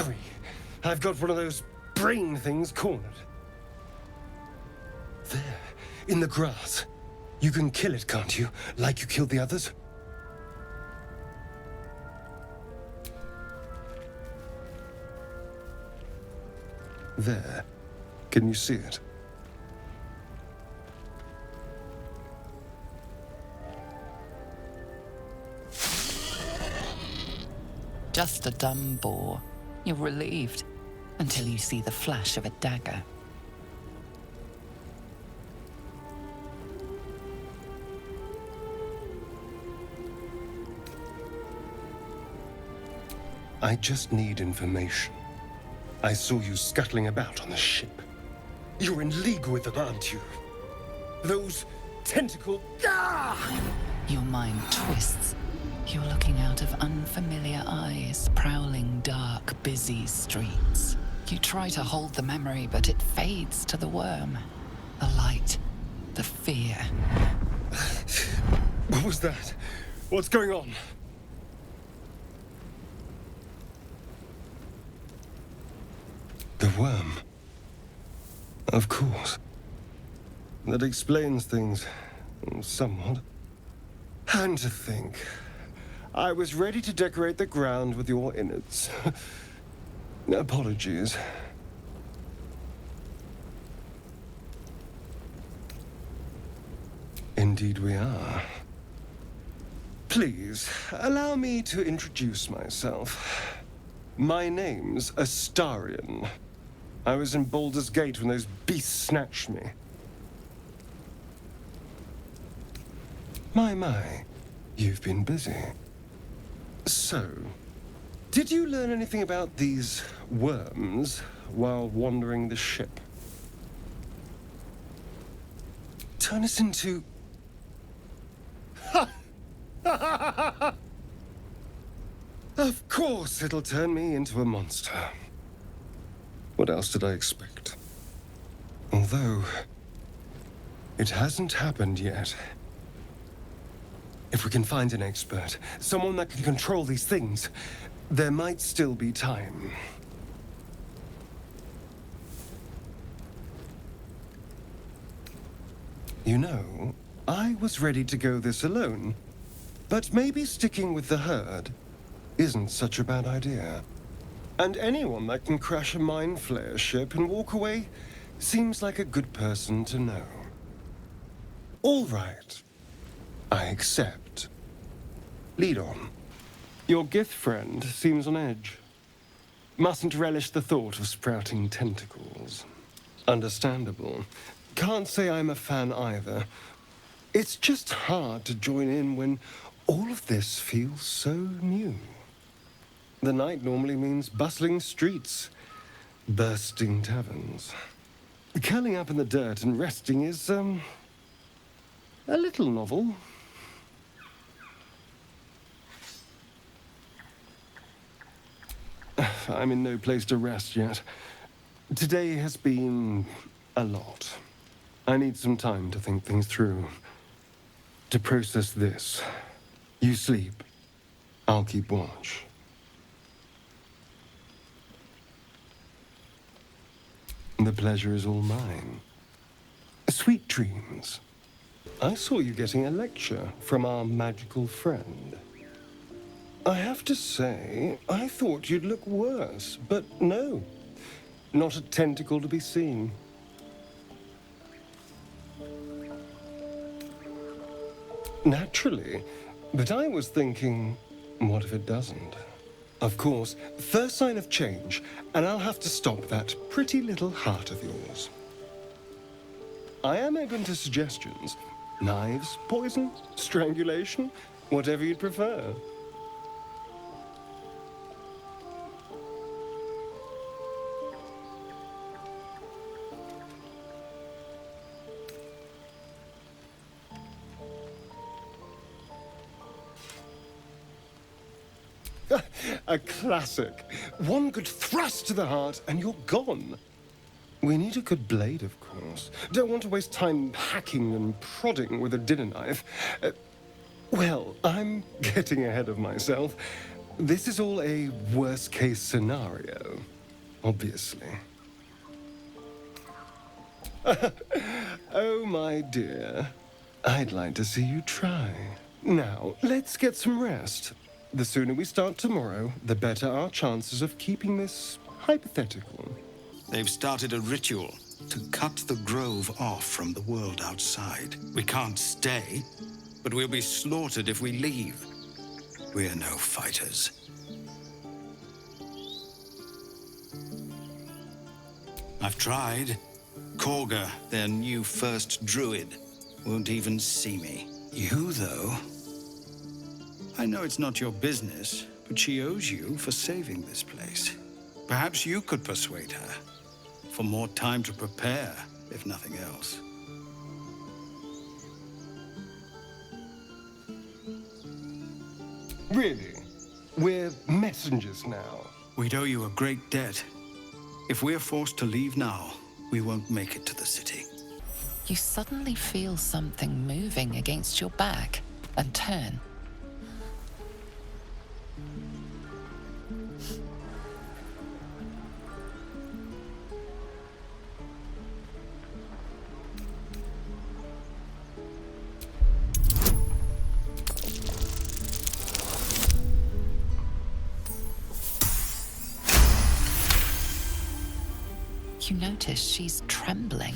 hurry. I've got one of those brain things cornered. There, in the grass. You can kill it, can't you? Like you killed the others? There. Can you see it? Just a dumb boar. You're relieved until you see the flash of a dagger. I just need information. I saw you scuttling about on the ship. You're in league with them, aren't you? Those tentacle... Ah! Your mind twists. You're looking out of unfamiliar eyes, prowling dark, busy streets. You try to hold the memory, but it fades to the worm. The light, the fear. What was that? What's going on? The worm. Of course. That explains things, somewhat. And to think, I was ready to decorate the ground with your innards. Apologies. Indeed we are. Please, allow me to introduce myself. My name's Astarion. I was in Baldur's Gate when those beasts snatched me. My, you've been busy. So, did you learn anything about these worms while wandering the ship? Turn us into... Of course it'll turn me into a monster. What else did I expect? Although, it hasn't happened yet. If we can find an expert, someone that can control these things, there might still be time. You know, I was ready to go this alone, but maybe sticking with the herd isn't such a bad idea. And anyone that can crash a mind flayer ship and walk away seems like a good person to know. All right. I accept. Lead on. Your Gith friend seems on edge. Mustn't relish the thought of sprouting tentacles. Understandable. Can't say I'm a fan either. It's just hard to join in when all of this feels so new. The night normally means bustling streets, bursting taverns. Curling up in the dirt and resting is, a little novel. I'm in no place to rest yet. Today has been a lot. I need some time to think things through. To process this. You sleep. I'll keep watch. The pleasure is all mine. Sweet dreams. I saw you getting a lecture from our magical friend. I have to say, I thought you'd look worse, but no. Not a tentacle to be seen. Naturally, but I was thinking, what if it doesn't? Of course, first sign of change, and I'll have to stop that pretty little heart of yours. I am open to suggestions. Knives, poison, strangulation, whatever you'd prefer. A classic. One good thrust to the heart and you're gone. We need a good blade, of course. Don't want to waste time hacking and prodding with a dinner knife. Well, I'm getting ahead of myself. this is all a worst-case scenario, obviously. Oh, my dear. I'd like to see you try. Now, let's get some rest. The sooner we start tomorrow, the better our chances of keeping this hypothetical. They've started a ritual to cut the grove off from the world outside. We can't stay, but we'll be slaughtered if we leave. We're no fighters. I've tried. Korga, their new first druid, won't even see me. You, though... I know it's not your business, but she owes you for saving this place. Perhaps you could persuade her. For more time to prepare, if nothing else. Really? We're messengers now. We'd owe you a great debt. If we're forced to leave now, we won't make it to the city. You suddenly feel something moving against your back and turn. You notice she's trembling.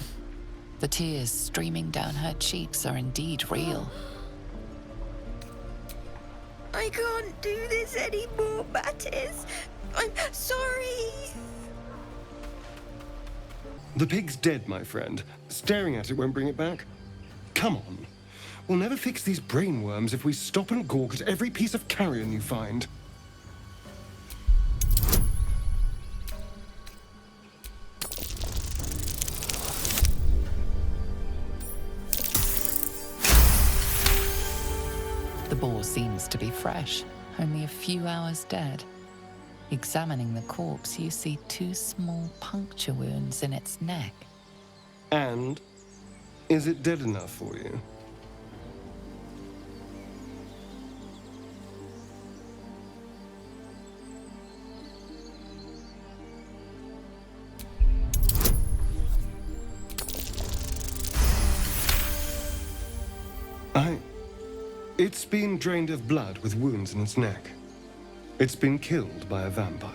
The tears streaming down her cheeks are indeed real. I can't do this anymore, Mattis. I'm sorry. The pig's dead, my friend. Staring at it won't bring it back. Come on. We'll never fix these brainworms if we stop and gawk at every piece of carrion you find. The boar seems to be fresh, only a few hours dead. Examining the corpse, you see 2 small puncture wounds in its neck. And is it dead enough for you? It's been drained of blood with wounds in its neck. It's been killed by a vampire.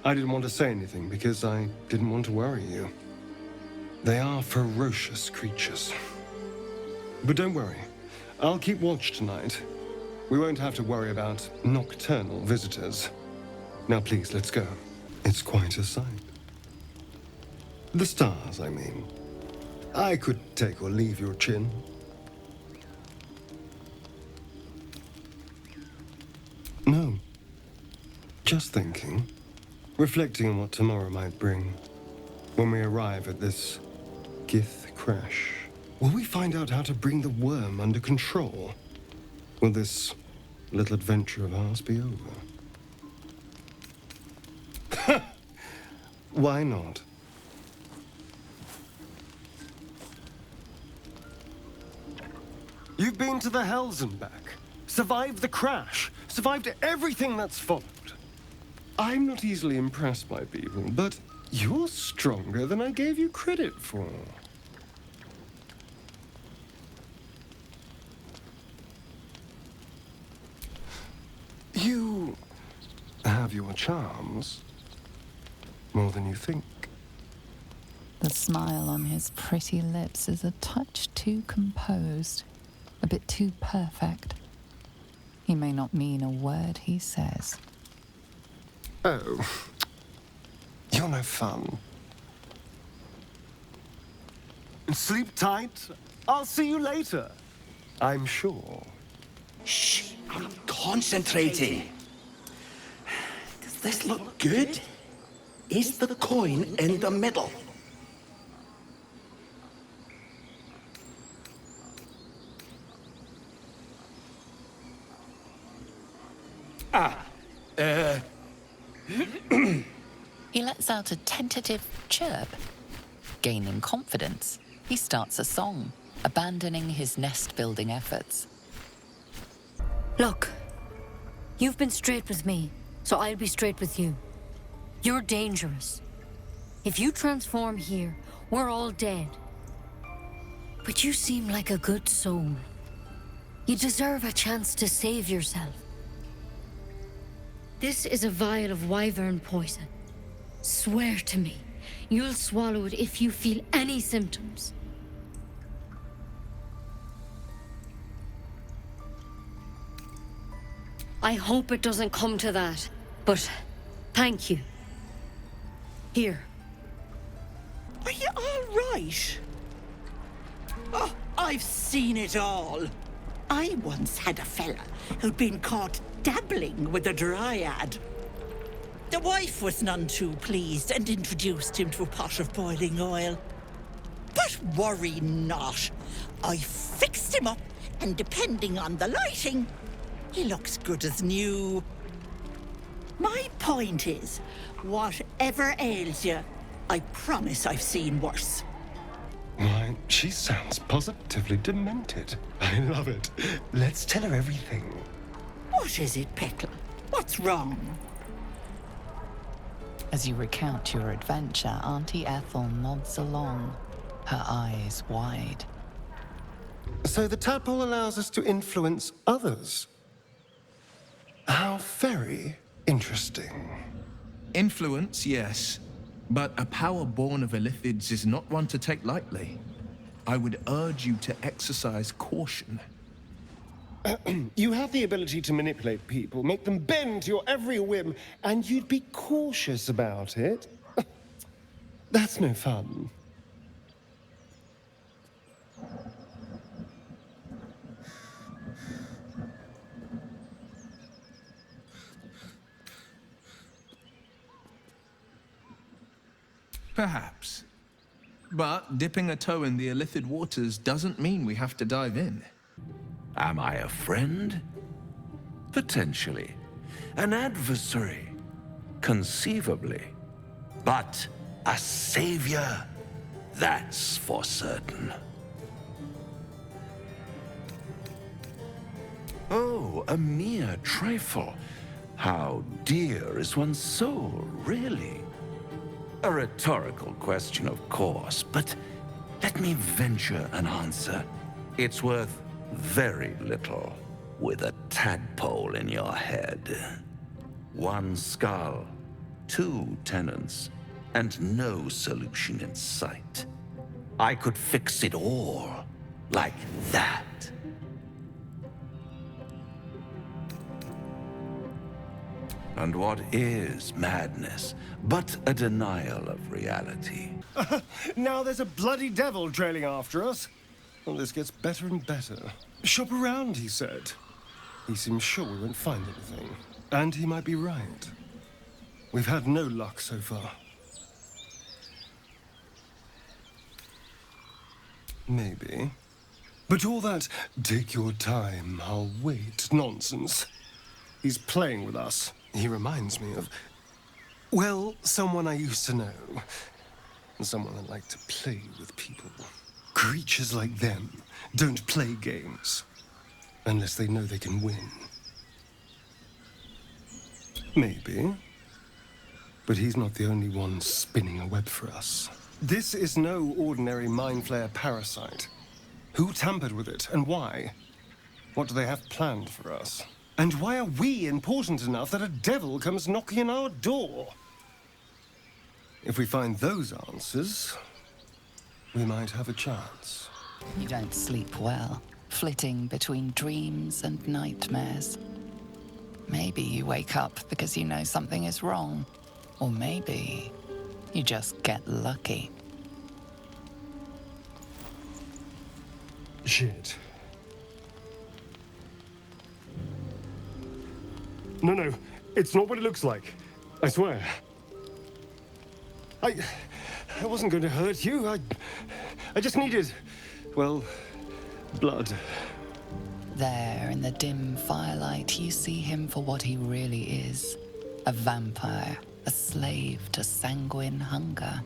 I didn't want to say anything because I didn't want to worry you. They are ferocious creatures. But don't worry, I'll keep watch tonight. We won't have to worry about nocturnal visitors. Now please, let's go. It's quite a sight. The stars, I mean. I could take or leave your chin. No. Just thinking. Reflecting on what tomorrow might bring. When we arrive at this Gith crash, will we find out how to bring the worm under control? Will this little adventure of ours be over? Why not? You've been to the Hells and back. Survived the crash. Survived everything that's followed. I'm not easily impressed by people, but you're stronger than I gave you credit for. You have your charms. More than you think. The smile on his pretty lips is a touch too composed, a bit too perfect. He may not mean a word he says. Oh, you're no fun. Sleep tight. I'll see you later. I'm sure. Shh, I'm concentrating. Does this look good? Is the coin in the middle? He lets out a tentative chirp. Gaining confidence, he starts a song, abandoning his nest-building efforts. Look, You've been straight with me, so I'll be straight with you. You're dangerous. If you transform here, we're all dead. But you seem like a good soul. You deserve a chance to save yourself. This is a vial of wyvern poison. Swear to me, you'll swallow it if you feel any symptoms. I hope it doesn't come to that, but thank you. Here. Are you all right? Oh, I've seen it all. I once had a fella who'd been caught dabbling with a dryad. The wife was none too pleased and introduced him to a pot of boiling oil. But worry not. I fixed him up, and depending on the lighting, he looks good as new. My point is, whatever ails you, I promise I've seen worse. Why, she sounds positively demented. I love it. Let's tell her everything. What is it, Petal? What's wrong? As you recount your adventure, Auntie Ethel nods along, her eyes wide. So the tadpole allows us to influence others. How very interesting. Influence, yes. But a power born of ilithids is not one to take lightly. I would urge you to exercise caution. You have the ability to manipulate people, make them bend to your every whim, and you'd be cautious about it? That's no fun. Perhaps. But dipping a toe in the ilithid waters doesn't mean we have to dive in. Am I a friend? Potentially. An adversary? Conceivably. But a savior? That's for certain. Oh, a mere trifle. How dear is one's soul, really? A rhetorical question, of course, but let me venture an answer. It's worth very little with a tadpole in your head. One skull, two tenants, and no solution in sight. I could fix it all like that. And what is madness but a denial of reality? Now there's a bloody devil trailing after us. Well, this gets better and better. Shop around, he said. He seems sure we won't find anything. And he might be right. We've had no luck so far. Maybe. But all that, take your time, I'll wait nonsense. He's playing with us. He reminds me of, well, someone I used to know. And someone that liked to play with people. Creatures like them don't play games unless they know they can win. Maybe. But he's not the only one spinning a web for us. This is no ordinary mind flayer parasite. Who tampered with it and why? What do they have planned for us? And why are we important enough that a devil comes knocking on our door? If we find those answers, we might have a chance. You don't sleep well, flitting between dreams and nightmares. Maybe you wake up because you know something is wrong. Or maybe you just get lucky. Shit. No, it's not what it looks like. I swear. I wasn't going to hurt you. I just needed, well, blood. There, in the dim firelight, you see him for what he really is. A vampire, a slave to sanguine hunger.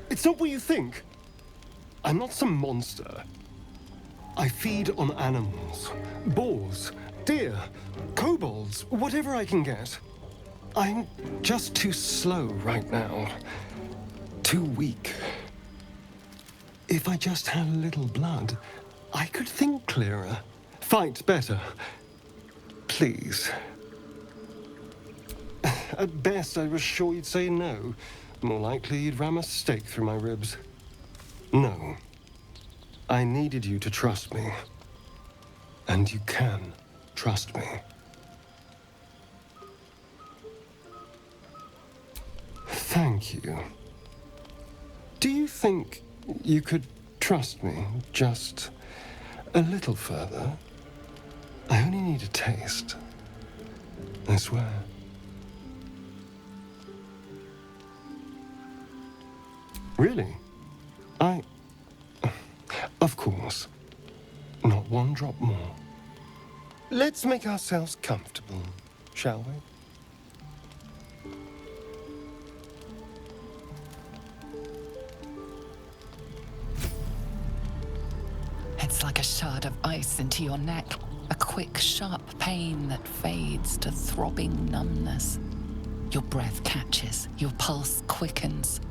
It's not what you think. I'm not some monster. I feed on animals. Boars, deer, kobolds, whatever I can get. I'm just too slow right now. Too weak. If I just had a little blood, I could think clearer, fight better. Please. At best, I was sure you'd say no. More likely, you'd ram a stake through my ribs. No. I needed you to trust me. And you can trust me. Thank you. Do you think you could trust me just a little further? I only need a taste. I swear. Really? Of course. Not one drop more. Let's make ourselves comfortable, shall we? It's like a shard of ice into your neck. A quick, sharp pain that fades to throbbing numbness. Your breath catches, your pulse quickens.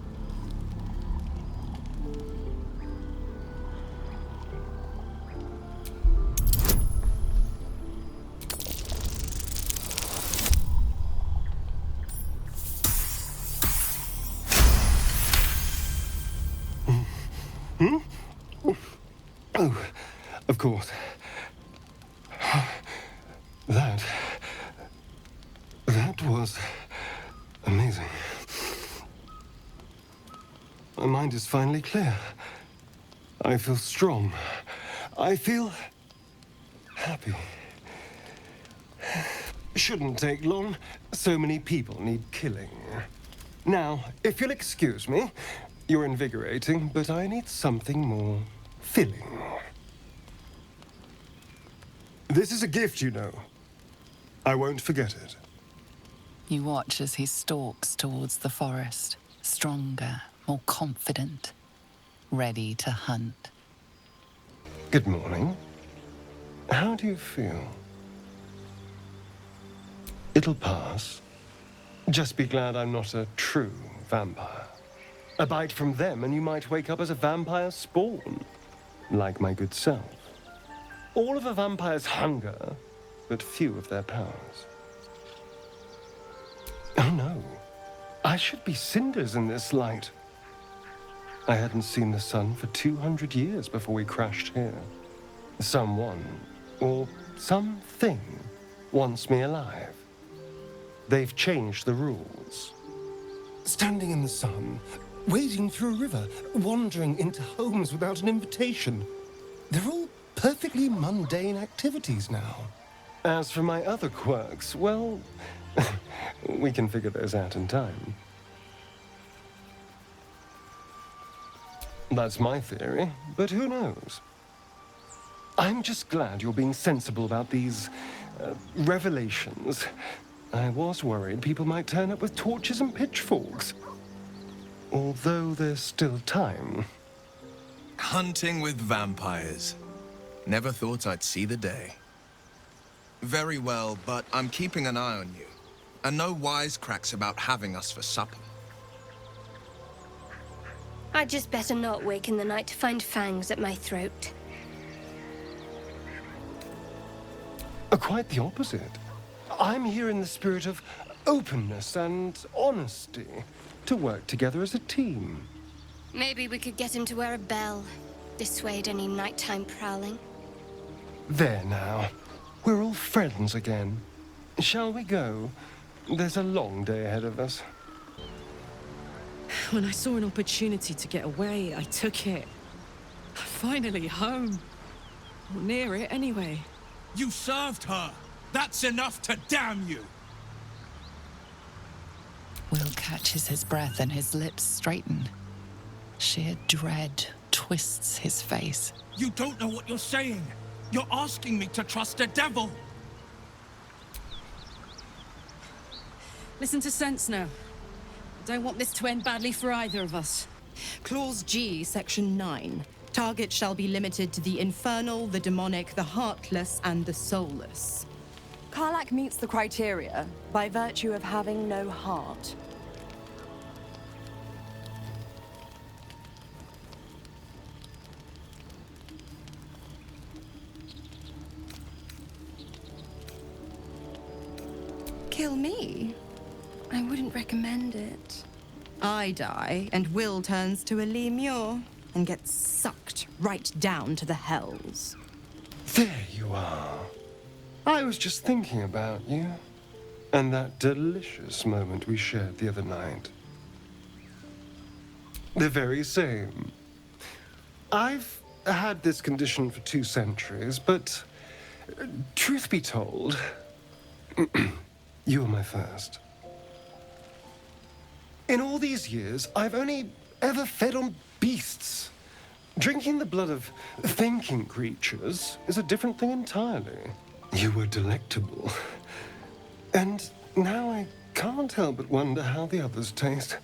Oh, of course. That was amazing. My mind is finally clear. I feel strong. I feel happy. Shouldn't take long. So many people need killing. Now, if you'll excuse me, you're invigorating, but I need something more filling. This is a gift, you know. I won't forget it. You watch as he stalks towards the forest, stronger, more confident, ready to hunt. Good morning. How do you feel? It'll pass. Just be glad I'm not a true vampire. A bite from them and you might wake up as a vampire spawn, like my good self. All of a vampire's hunger, but few of their powers. Oh no, I should be cinders in this light. I hadn't seen the sun for 200 years before we crashed here. Someone, or something, wants me alive. They've changed the rules. Standing in the sun, wading through a river, wandering into homes without an invitation. They're all perfectly mundane activities now. As for my other quirks, well, we can figure those out in time. That's my theory, but who knows? I'm just glad you're being sensible about these revelations. I was worried people might turn up with torches and pitchforks. Although there's still time. Hunting with vampires. Never thought I'd see the day. Very well, but I'm keeping an eye on you. And no wisecracks about having us for supper. I'd just better not wake in the night to find fangs at my throat. Quite the opposite. I'm here in the spirit of openness and honesty, to work together as a team. Maybe we could get him to wear a bell, dissuade any nighttime prowling. There now. We're all friends again. Shall we go? There's a long day ahead of us. When I saw an opportunity to get away, I took it. Finally home. Or near it, anyway. You served her! That's enough to damn you! Will catches his breath and his lips straighten. Sheer dread twists his face. You don't know what you're saying! You're asking me to trust a devil! Listen to sense now. I don't want this to end badly for either of us. Clause G, Section 9. Targets shall be limited to the infernal, the demonic, the heartless, and the soulless. Karlach meets the criteria by virtue of having no heart. Kill me? I wouldn't recommend it. I die, and Wyll turns to a lemure and gets sucked right down to the hells. There you are. I was just thinking about you, and that delicious moment we shared the other night. The very same. I've had this condition for 2 centuries, but truth be told, you were my first. In all these years, I've only ever fed on beasts. Drinking the blood of thinking creatures is a different thing entirely. You were delectable. And now I can't help but wonder how the others taste.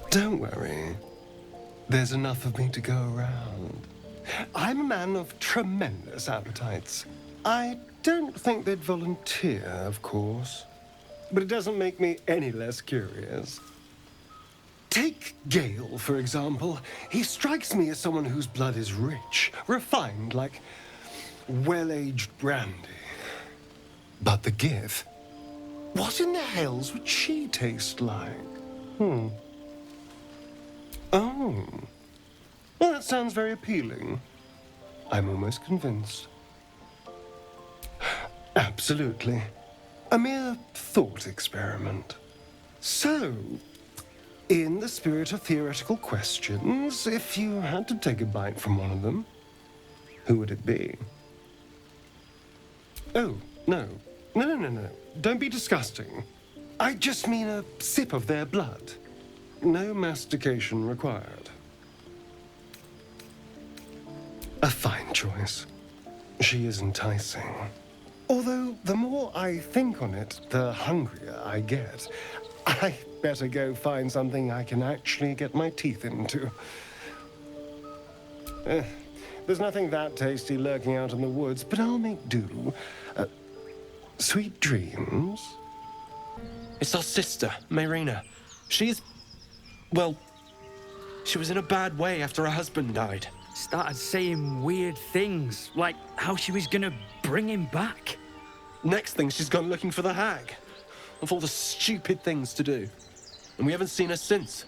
Don't worry. There's enough of me to go around. I'm a man of tremendous appetites. I don't think they'd volunteer, of course. But it doesn't make me any less curious. Take Gale, for example. He strikes me as someone whose blood is rich, refined, like well-aged brandy. But the Gith? What in the hells would she taste like? Oh. Well, that sounds very appealing. I'm almost convinced. Absolutely. A mere thought experiment. So, in the spirit of theoretical questions, if you had to take a bite from one of them, who would it be? Oh, no. No. Don't be disgusting. I just mean a sip of their blood. No mastication required. A fine choice. She is enticing. Although, the more I think on it, the hungrier I get. I better go find something I can actually get my teeth into. There's nothing that tasty lurking out in the woods, but I'll make do. Sweet dreams? It's our sister, Mayrina. Well, she was in a bad way after her husband died. Started saying weird things, like how she was gonna bring him back. Next thing, she's gone looking for the hag. Of all the stupid things to do. And we haven't seen her since.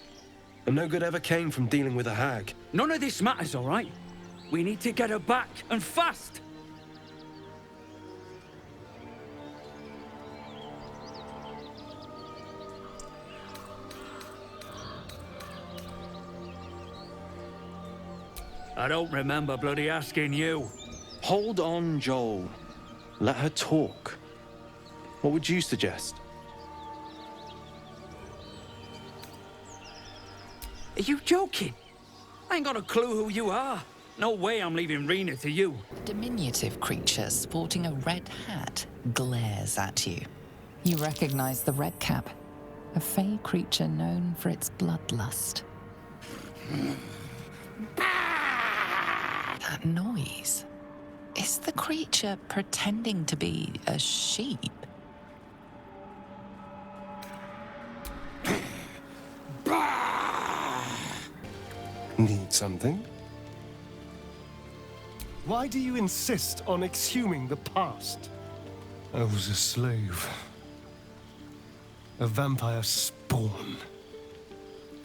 And no good ever came from dealing with a hag. None of this matters, all right? We need to get her back, and fast! I don't remember bloody asking you. Hold on, Joel. Let her talk. What would you suggest? Are you joking? I ain't got a clue who you are. No way I'm leaving Rena to you. Diminutive creature sporting a red hat glares at you. You recognize the red cap, a fey creature known for its bloodlust. That noise. Is the creature pretending to be a sheep? Need something? Why do you insist on exhuming the past? I was a slave. A vampire spawn.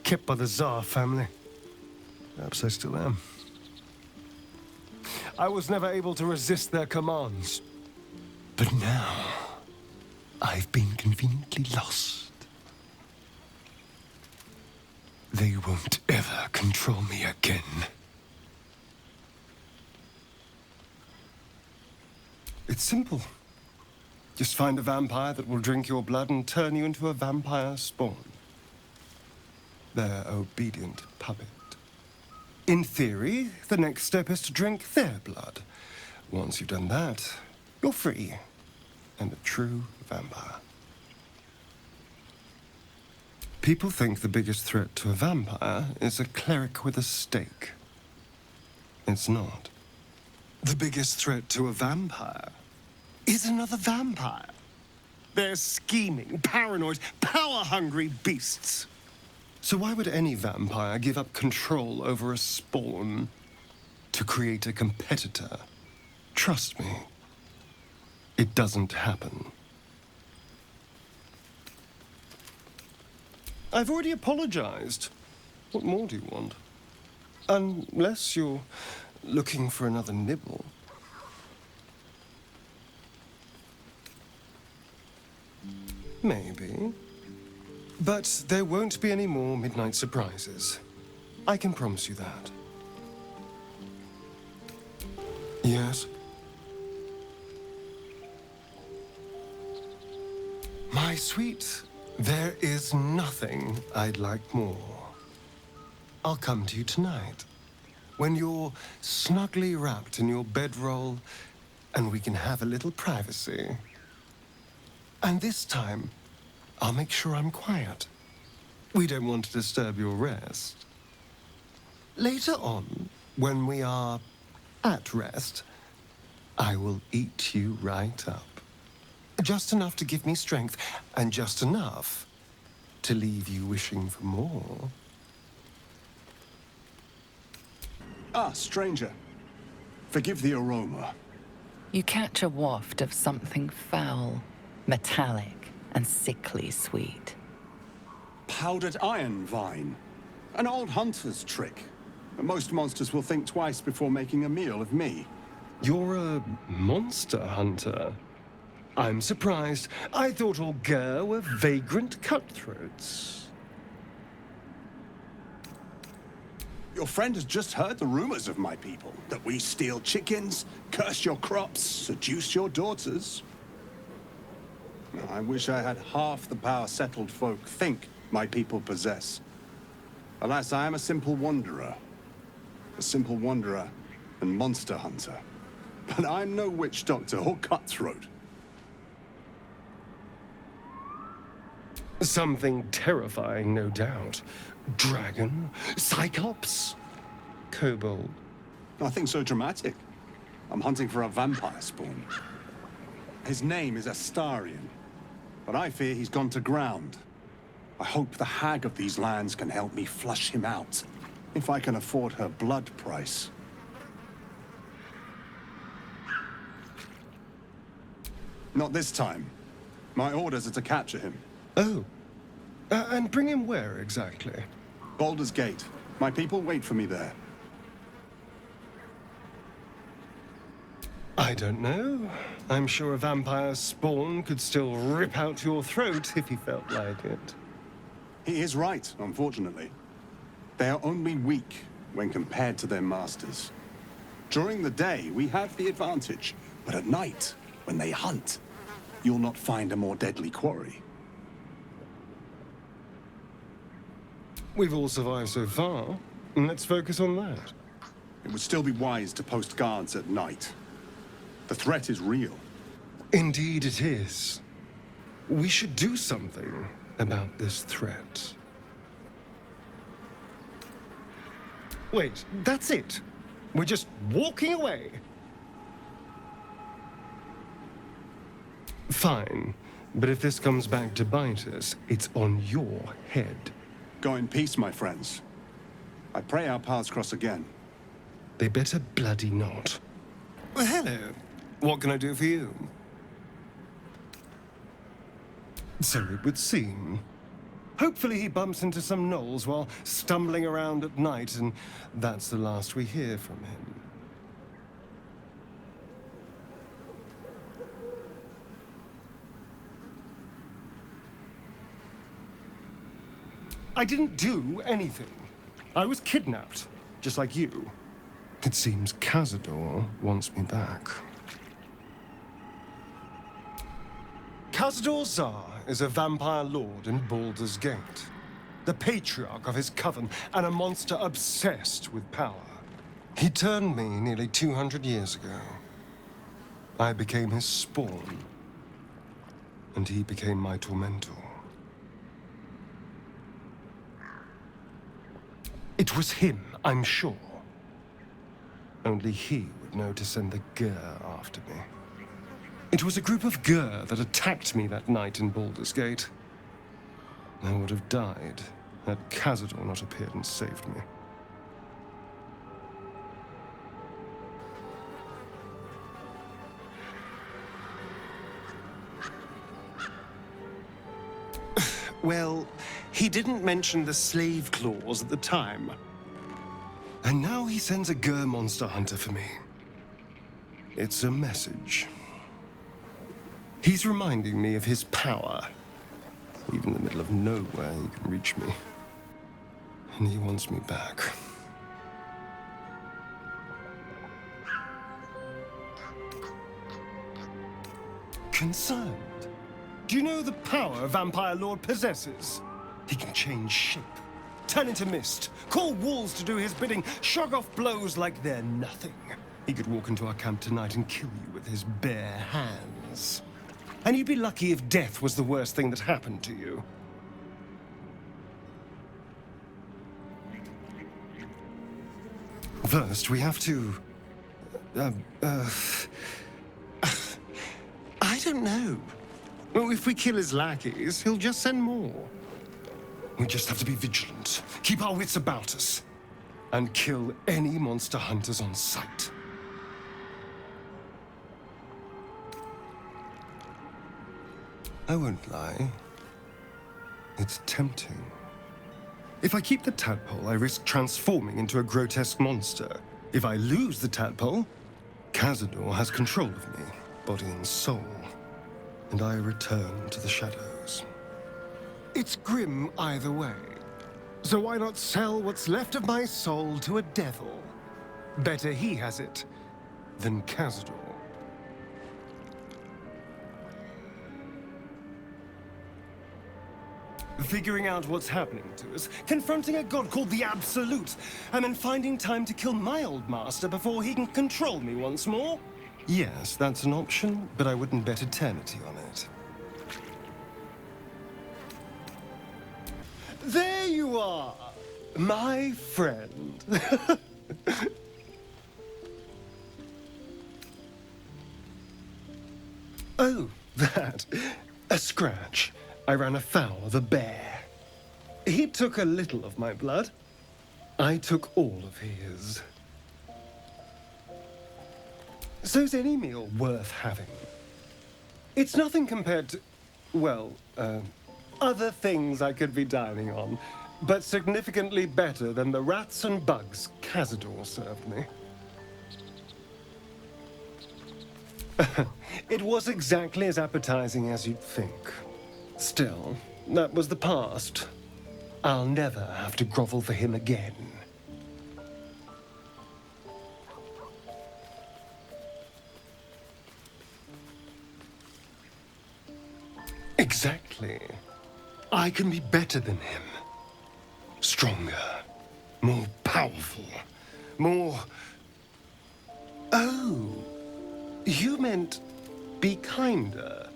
Kept by the Tsar family. Perhaps I still am. I was never able to resist their commands. But now, I've been conveniently lost. They won't ever control me again. It's simple. Just find a vampire that will drink your blood and turn you into a vampire spawn. Their obedient puppet. In theory, the next step is to drink their blood. Once you've done that, you're free and a true vampire. People think the biggest threat to a vampire is a cleric with a stake. It's not. The biggest threat to a vampire is another vampire. They're scheming, paranoid, power-hungry beasts. So why would any vampire give up control over a spawn to create a competitor? Trust me, it doesn't happen. I've already apologized. What more do you want? Unless you're looking for another nibble. Maybe. But there won't be any more midnight surprises. I can promise you that. Yes? My sweet, there is nothing I'd like more. I'll come to you tonight, when you're snugly wrapped in your bedroll, and we can have a little privacy. And this time, I'll make sure I'm quiet. We don't want to disturb your rest. Later on, when we are at rest, I will eat you right up. Just enough to give me strength, and just enough to leave you wishing for more. Ah, stranger. Forgive the aroma. You catch a waft of something foul, metallic, and sickly sweet. Powdered iron vine. An old hunter's trick. Most monsters will think twice before making a meal of me. You're a monster hunter. I'm surprised. I thought all Gur were vagrant cutthroats. Your friend has just heard the rumors of my people. That we steal chickens, curse your crops, seduce your daughters. I wish I had half the power settled folk think my people possess. Alas, I am a simple wanderer. A simple wanderer and monster hunter. But I'm no witch doctor or cutthroat. Something terrifying, no doubt. Dragon? Cyclops? Kobold? Nothing so dramatic. I'm hunting for a vampire spawn. His name is Astarion, but I fear he's gone to ground. I hope the hag of these lands can help me flush him out, if I can afford her blood price. Not this time. My orders are to capture him. Oh. And bring him where, exactly? Baldur's Gate. My people wait for me there. I don't know. I'm sure a vampire spawn could still rip out your throat if he felt like it. He is right, unfortunately. They are only weak when compared to their masters. During the day, we have the advantage, but at night, when they hunt, you'll not find a more deadly quarry. We've all survived so far. Let's focus on that. It would still be wise to post guards at night. The threat is real. Indeed it is. We should do something about this threat. Wait, that's it. We're just walking away. Fine, but if this comes back to bite us, it's on your head. Go in peace, my friends. I pray our paths cross again. They better bloody not. Well, hello. What can I do for you? So it would seem. Hopefully he bumps into some gnolls while stumbling around at night, and that's the last we hear from him. I didn't do anything. I was kidnapped, just like you. It seems Cazador wants me back. Cazador Zar is a vampire lord in Baldur's Gate, the patriarch of his coven, and a monster obsessed with power. He turned me nearly 200 years ago. I became his spawn, and he became my tormentor. It was him, I'm sure. Only he would know to send the Gur after me. It was a group of Gur that attacked me that night in Baldur's Gate. I would have died had Cazador not appeared and saved me. Well, he didn't mention the slave clause at the time. And now he sends a Gur monster hunter for me. It's a message. He's reminding me of his power. Even in the middle of nowhere, he can reach me. And he wants me back. Concerned? Do you know the power a vampire lord possesses? He can change shape, turn into mist, call walls to do his bidding, shrug off blows like they're nothing. He could walk into our camp tonight and kill you with his bare hands. And you'd be lucky if death was the worst thing that happened to you. First, we have to... I don't know. Well, if we kill his lackeys, he'll just send more. We just have to be vigilant, keep our wits about us, and kill any monster hunters on sight. I won't lie. It's tempting. If I keep the tadpole, I risk transforming into a grotesque monster. If I lose the tadpole, Cazador has control of me, body and soul, and I return to the shadows. It's grim either way, so why not sell what's left of my soul to a devil? Better he has it than Cazador. Figuring out what's happening to us, confronting a god called the Absolute, and then finding time to kill my old master before he can control me once more? Yes, that's an option, but I wouldn't bet eternity on it. There you are, my friend. Oh, that. A scratch. I ran afoul of a bear. He took a little of my blood. I took all of his. So's any meal worth having. It's nothing compared to, well, other things I could be dining on, but significantly better than the rats and bugs Cazador served me. It was exactly as appetizing as you'd think. Still, that was the past. I'll never have to grovel for him again. Exactly. I can be better than him. Stronger. More powerful. More... Oh. You meant be kinder.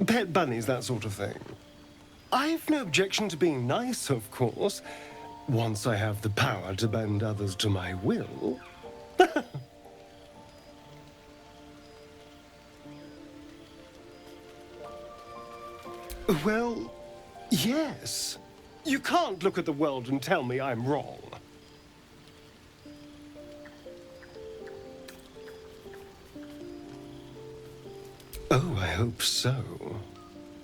Pet bunnies, that sort of thing. I've no objection to being nice, of course, once I have the power to bend others to my will. Well, yes. You can't look at the world and tell me I'm wrong. Oh, I hope so.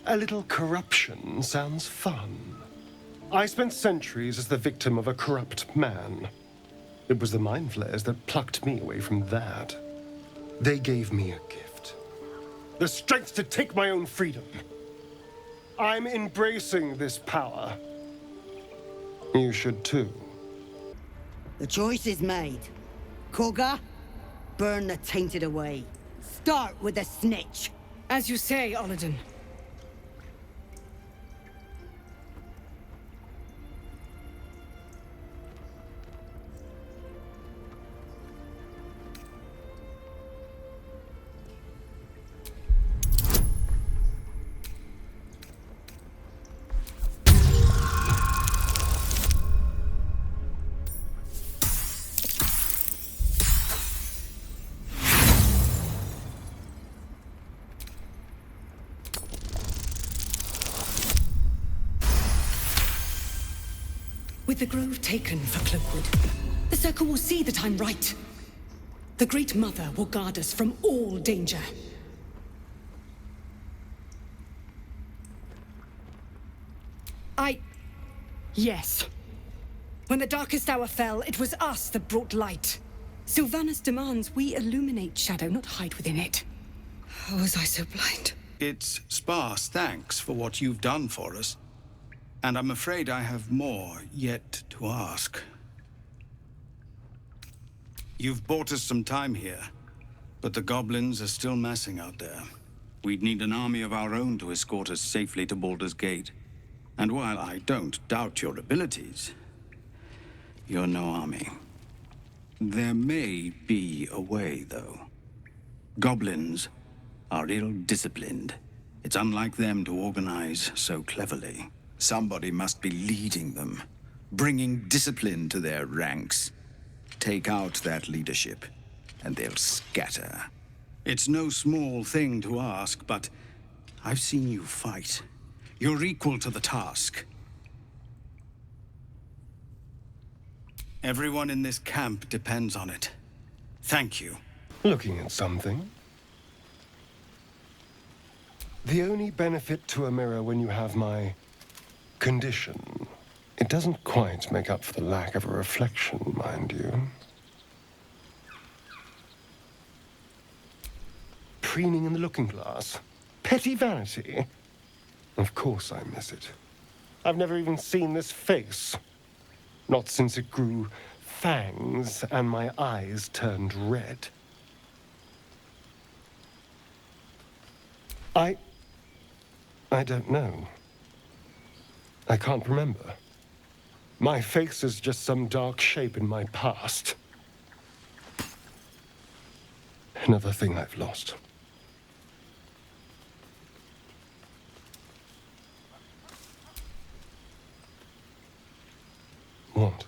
A little corruption sounds fun. I spent centuries as the victim of a corrupt man. It was the mind flayers that plucked me away from that. They gave me a gift. The strength to take my own freedom. I'm embracing this power. You should too. The choice is made. Koga, burn the tainted away. Start with the snitch. As you say, Olladin. With the grove taken for Cloakwood, the Circle will see that I'm right. The Great Mother will guard us from all danger. Yes. When the darkest hour fell, it was us that brought light. Sylvanas demands we illuminate shadow, not hide within it. How was I so blind? It's sparse thanks for what you've done for us. And I'm afraid I have more yet to ask. You've bought us some time here, but the goblins are still massing out there. We'd need an army of our own to escort us safely to Baldur's Gate. And while I don't doubt your abilities, you're no army. There may be a way, though. Goblins are ill-disciplined. It's unlike them to organize so cleverly. Somebody must be leading them, bringing discipline to their ranks. Take out that leadership, and they'll scatter. It's no small thing to ask, but I've seen you fight. You're equal to the task. Everyone in this camp depends on it. Thank you. Looking at something? The only benefit to a mirror when you have my condition, it doesn't quite make up for the lack of a reflection, mind you. Preening in the looking glass? Petty vanity? Of course I miss it. I've never even seen this face. Not since it grew fangs and my eyes turned red. I don't know. I can't remember. My face is just some dark shape in my past. Another thing I've lost. What?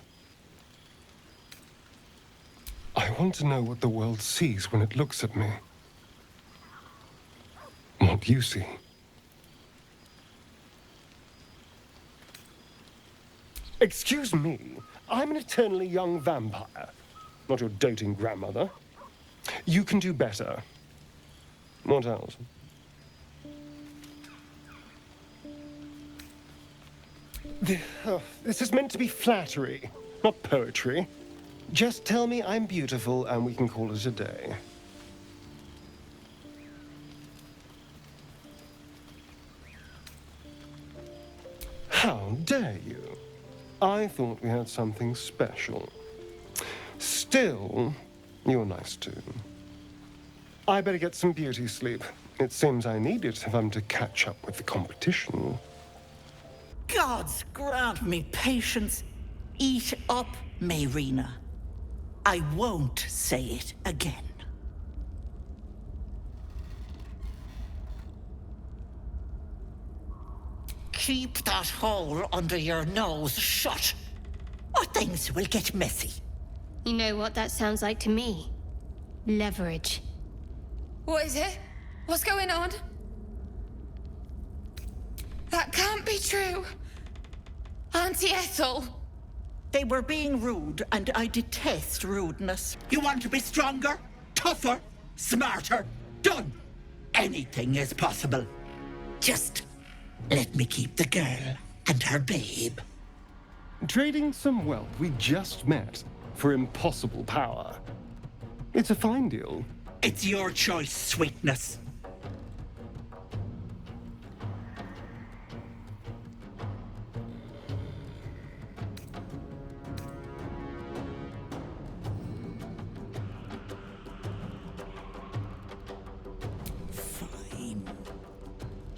I want to know what the world sees when it looks at me. What you see. Excuse me, I'm an eternally young vampire, not your doting grandmother. You can do better. What else? This is meant to be flattery, not poetry. Just tell me I'm beautiful and we can call it a day. How dare you? I thought we had something special. Still, you're nice too. I better get some beauty sleep. It seems I need it if I'm to catch up with the competition. Gods grant me patience. Eat up, Mayrina. I won't say it again. Keep that hole under your nose shut, or things will get messy. You know what that sounds like to me? Leverage. What is it? What's going on? That can't be true. Auntie Ethel. They were being rude, and I detest rudeness. You want to be stronger, tougher, smarter? Done. Anything is possible. Just let me keep the girl and her babe. Trading some wealth we just met for impossible power. It's a fine deal. It's your choice, sweetness. Fine.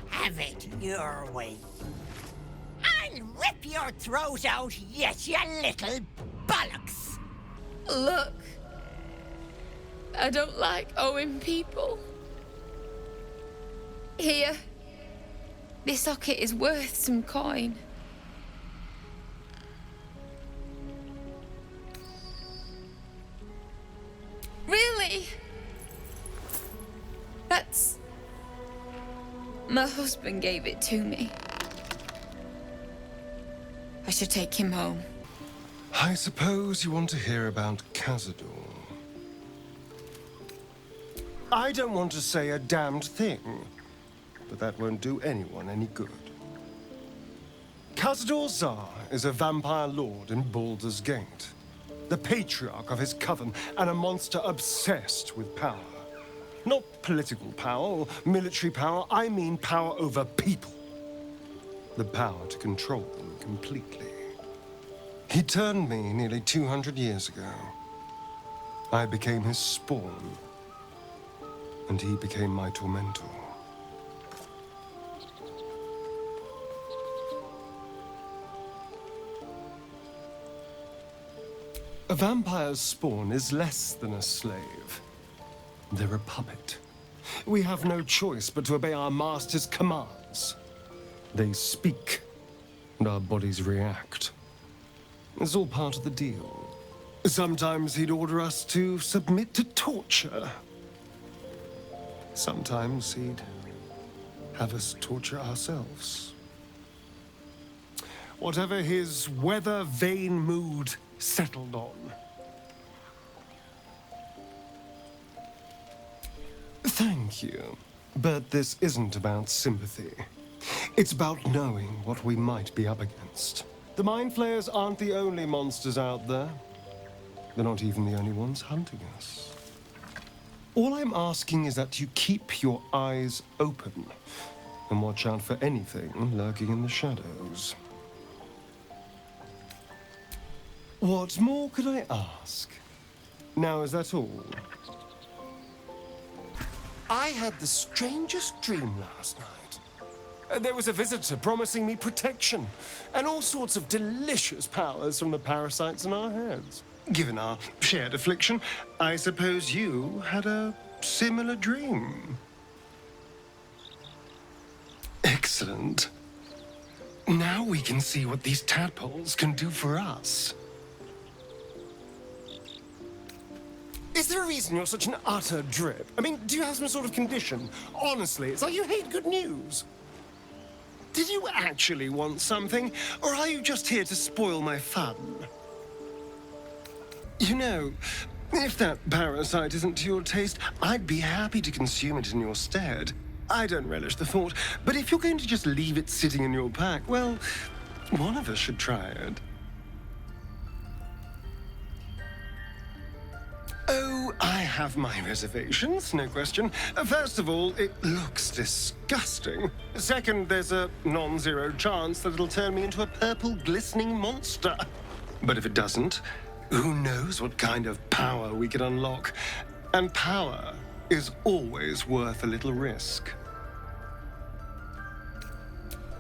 Have it your way. I'll rip your throat out, yes, you little bollocks. Look. I don't like owing people. Here. This socket is worth some coin. Really? That's... My husband gave it to me. I should take him home. I suppose you want to hear about Cazador. I don't want to say a damned thing, but that won't do anyone any good. Cazador Zar is a vampire lord in Baldur's Gate, the patriarch of his coven, and a monster obsessed with power. Not political power or military power, I mean power over people. The power to control them completely. He turned me nearly 200 years ago. I became his spawn, and he became my tormentor. A vampire's spawn is less than a slave. They're a puppet. We have no choice but to obey our master's commands. They speak, and our bodies react. It's all part of the deal. Sometimes he'd order us to submit to torture. Sometimes he'd have us torture ourselves. Whatever his weather-vane mood settled on. Thank you, but this isn't about sympathy. It's about knowing what we might be up against. The Mind Flayers aren't the only monsters out there. They're not even the only ones hunting us. All I'm asking is that you keep your eyes open and watch out for anything lurking in the shadows. What more could I ask? Now, is that all? I had the strangest dream last night. There was a visitor promising me protection and all sorts of delicious powers from the parasites in our heads. Given our shared affliction, I suppose you had a similar dream. Excellent. Now we can see what these tadpoles can do for us. Is there a reason you're such an utter drip? I mean, do you have some sort of condition? Honestly, it's like you hate good news. Did you actually want something, or are you just here to spoil my fun? You know, if that parasite isn't to your taste, I'd be happy to consume it in your stead. I don't relish the thought, but if you're going to just leave it sitting in your pack, well, one of us should try it. Oh, I have my reservations, no question. First of all, it looks disgusting. Second, there's a non-zero chance that it'll turn me into a purple glistening monster. But if it doesn't, who knows what kind of power we could unlock. And power is always worth a little risk.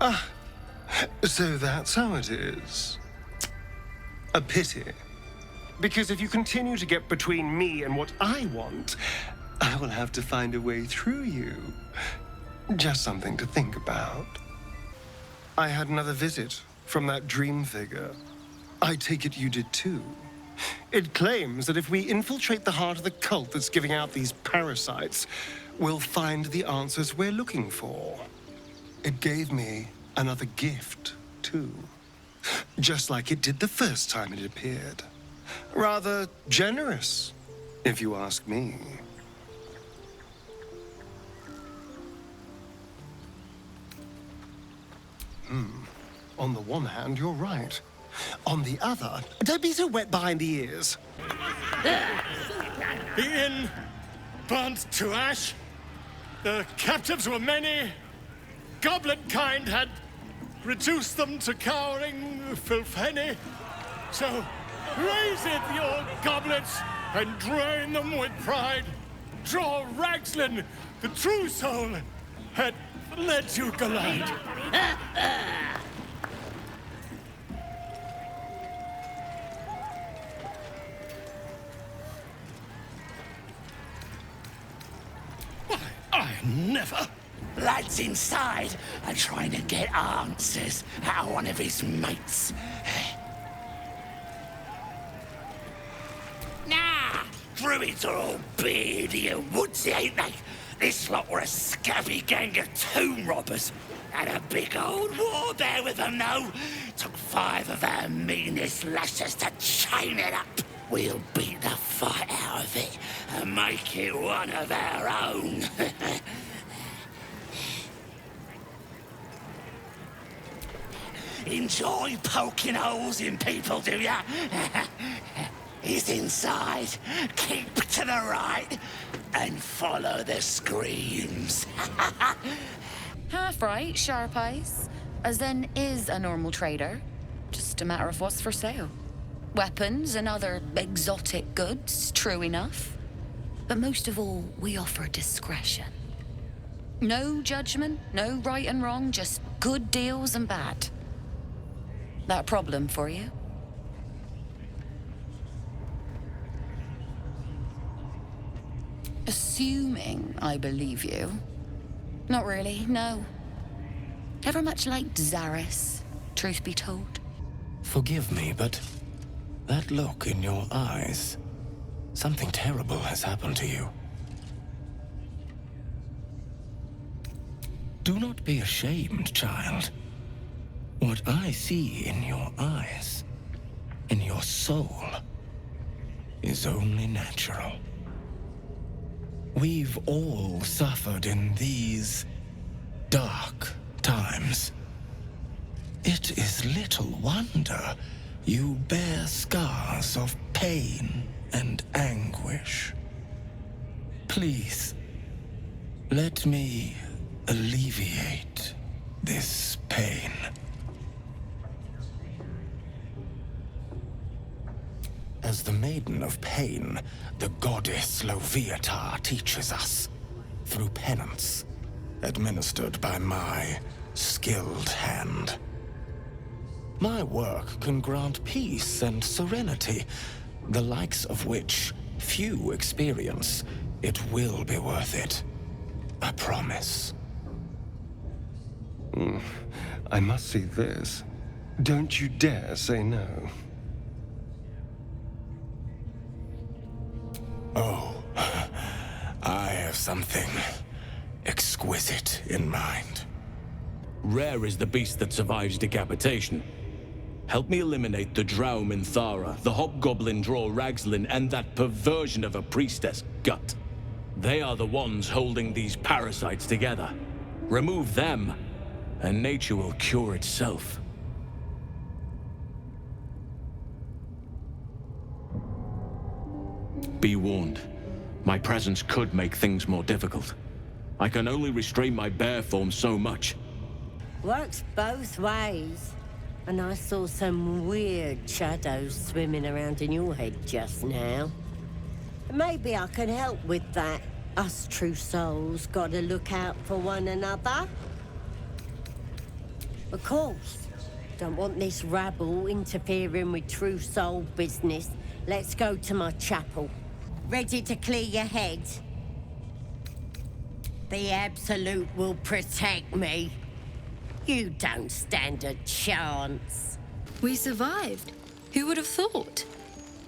Ah, so that's how it is. A pity. Because if you continue to get between me and what I want, I will have to find a way through you. Just something to think about. I had another visit from that dream figure. I take it you did too. It claims that if we infiltrate the heart of the cult that's giving out these parasites, we'll find the answers we're looking for. It gave me another gift, too. Just like it did the first time it appeared. Rather generous, if you ask me. On the one hand, you're right. On the other, don't be so wet behind the ears. The inn burnt to ash. The captives were many. Goblin kind had reduced them to cowering filfhenny. So raise it, your goblets, and drain them with pride. Draw Ragslin, the true soul, had let you glide. I never. Lads inside are trying to get answers out of one of his mates. Nah, druids are all beardy and woodsy, ain't they? This lot were a scabby gang of tomb robbers. Had a big old war bear with them, though. Took 5 of our meanest lashes to chain it up. We'll beat the fight out of it and make it one of our own. Enjoy poking holes in people, do ya? He's inside. Keep to the right and follow the screams. Half right, sharp eyes. As then is a normal trader. Just a matter of what's for sale. Weapons and other exotic goods, true enough. But most of all, we offer discretion. No judgment, no right and wrong, just good deals and bad. That a problem for you? Assuming I believe you. Not really, no. Ever much like Zaris, truth be told? Forgive me, but that look in your eyes, something terrible has happened to you. Do not be ashamed, child. What I see in your eyes, in your soul, is only natural. We've all suffered in these dark times. It is little wonder you bear scars of pain and anguish. Please, let me alleviate this pain. As the Maiden of Pain, the goddess Loviatar teaches us, through penance, administered by my skilled hand. My work can grant peace and serenity, the likes of which few experience. It will be worth it. I promise. I must see this. Don't you dare say no. Oh, I have something exquisite in mind. Rare is the beast that survives decapitation. Help me eliminate the Drow Minthara, the Hobgoblin Draw Ragslin, and that perversion of a priestess, Gut. They are the ones holding these parasites together. Remove them, and nature will cure itself. Be warned. My presence could make things more difficult. I can only restrain my bear form so much. Works both ways. And I saw some weird shadows swimming around in your head just now. Maybe I can help with that. Us true souls gotta look out for one another. Of course. Don't want this rabble interfering with true soul business. Let's go to my chapel. Ready to clear your head? The Absolute will protect me. You don't stand a chance. We survived. Who would have thought?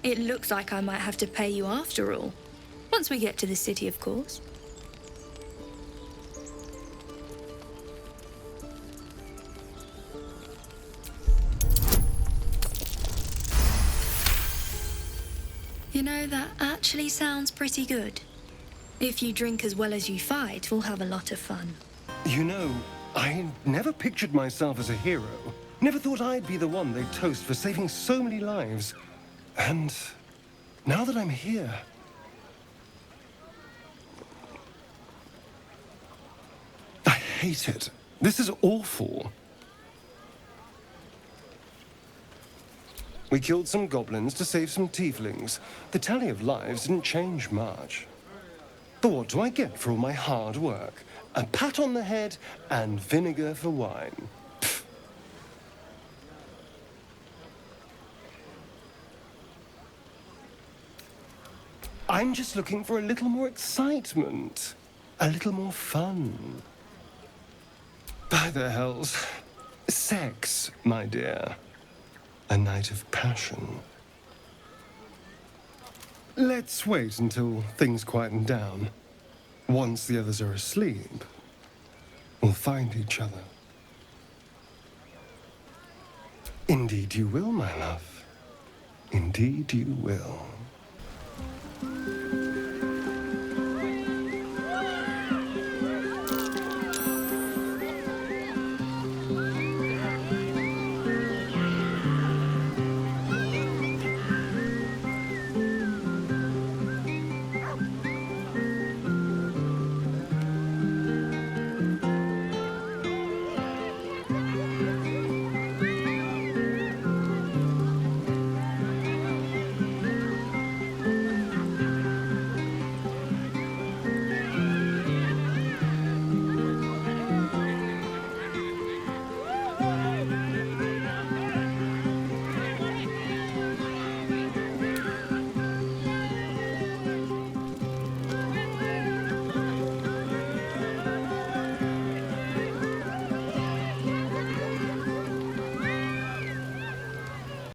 It looks like I might have to pay you after all. Once we get to the city, of course. You know, that actually sounds pretty good. If you drink as well as you fight, we'll have a lot of fun. You know, I never pictured myself as a hero. Never thought I'd be the one they'd toast for saving so many lives. And now that I'm here... I hate it. This is awful. We killed some goblins to save some tieflings. The tally of lives didn't change much. But what do I get for all my hard work? A pat on the head and vinegar for wine. Pfft. I'm just looking for a little more excitement. A little more fun. By the hells. Sex, my dear. A night of passion. Let's wait until things quieten down. Once the others are asleep, we'll find each other. Indeed you will, my love. Indeed you will.